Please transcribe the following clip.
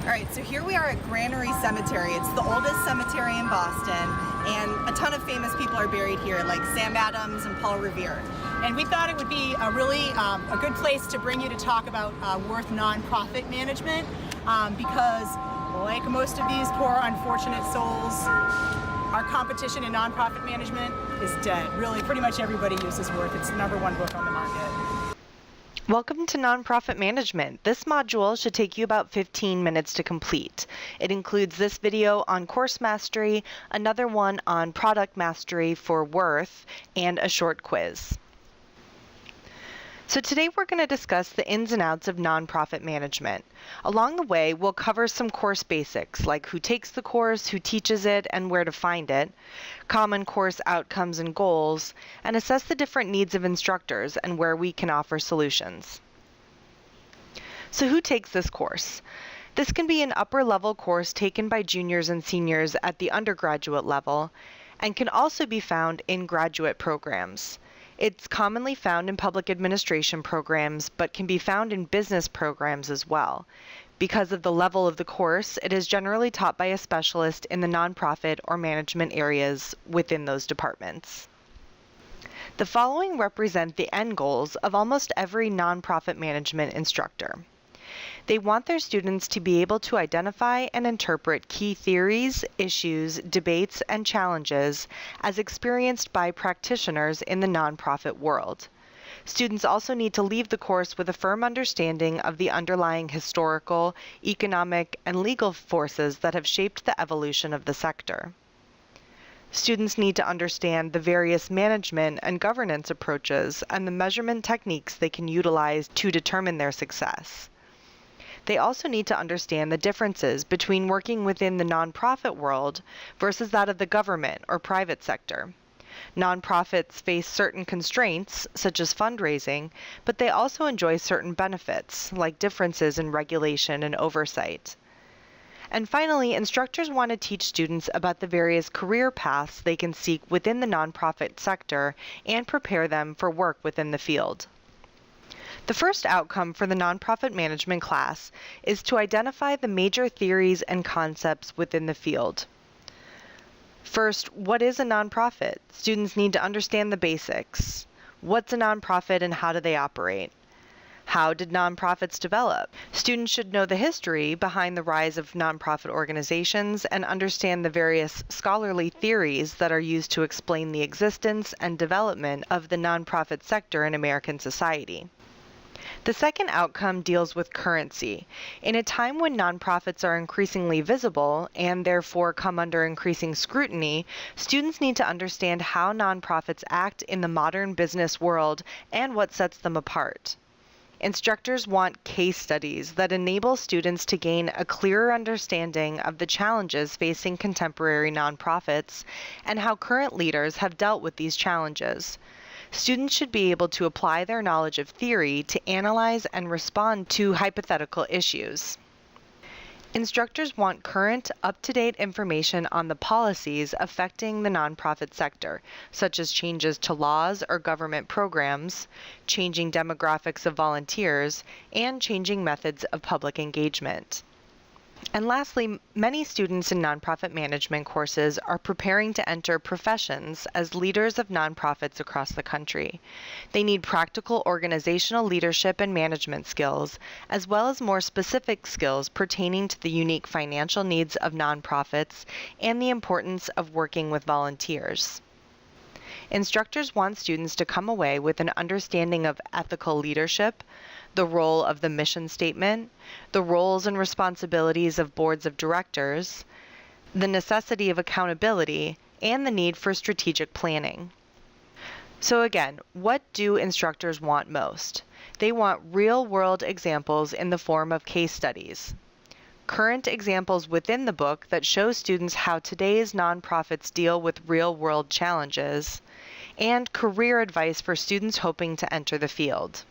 All right, so here we are at Granary Cemetery. It's the oldest cemetery in Boston, and a ton of famous people are buried here, like Sam Adams and Paul Revere. And we thought it would be a good place to bring you to talk about Worth nonprofit management because, like most of these poor, unfortunate souls, our competition in nonprofit management is dead. Really, pretty much everybody uses Worth. It's the #1 book on the market. Welcome to Nonprofit Management. This module should take you about 15 minutes to complete. It includes this video on course mastery, another one on product mastery for Worth, and a short quiz. So today we're going to discuss the ins and outs of nonprofit management. Along the way, we'll cover some course basics, like who takes the course, who teaches it, and where to find it, common course outcomes and goals, and assess the different needs of instructors and where we can offer solutions. So who takes this course? This can be an upper-level course taken by juniors and seniors at the undergraduate level, and can also be found in graduate programs. It's commonly found in public administration programs, but can be found in business programs as well. Because of the level of the course, it is generally taught by a specialist in the nonprofit or management areas within those departments. The following represent the end goals of almost every nonprofit management instructor. They want their students to be able to identify and interpret key theories, issues, debates, and challenges as experienced by practitioners in the nonprofit world. Students also need to leave the course with a firm understanding of the underlying historical, economic, and legal forces that have shaped the evolution of the sector. Students need to understand the various management and governance approaches and the measurement techniques they can utilize to determine their success. They also need to understand the differences between working within the nonprofit world versus that of the government or private sector. Nonprofits face certain constraints, such as fundraising, but they also enjoy certain benefits, like differences in regulation and oversight. And finally, instructors want to teach students about the various career paths they can seek within the nonprofit sector and prepare them for work within the field. The first outcome for the nonprofit management class is to identify the major theories and concepts within the field. First, what is a nonprofit? Students need to understand the basics. What's a nonprofit and how do they operate? How did nonprofits develop? Students should know the history behind the rise of nonprofit organizations and understand the various scholarly theories that are used to explain the existence and development of the nonprofit sector in American society. The second outcome deals with currency. In a time when nonprofits are increasingly visible and therefore come under increasing scrutiny, students need to understand how nonprofits act in the modern business world and what sets them apart. Instructors want case studies that enable students to gain a clearer understanding of the challenges facing contemporary nonprofits and how current leaders have dealt with these challenges. Students should be able to apply their knowledge of theory to analyze and respond to hypothetical issues. Instructors want current, up-to-date information on the policies affecting the nonprofit sector, such as changes to laws or government programs, changing demographics of volunteers, and changing methods of public engagement. And lastly, many students in nonprofit management courses are preparing to enter professions as leaders of nonprofits across the country. They need practical organizational leadership and management skills, as well as more specific skills pertaining to the unique financial needs of nonprofits and the importance of working with volunteers. Instructors want students to come away with an understanding of ethical leadership, the role of the mission statement, the roles and responsibilities of boards of directors, the necessity of accountability, and the need for strategic planning. So again, what do instructors want most? They want real-world examples in the form of case studies, current examples within the book that show students how today's nonprofits deal with real-world challenges, and career advice for students hoping to enter the field.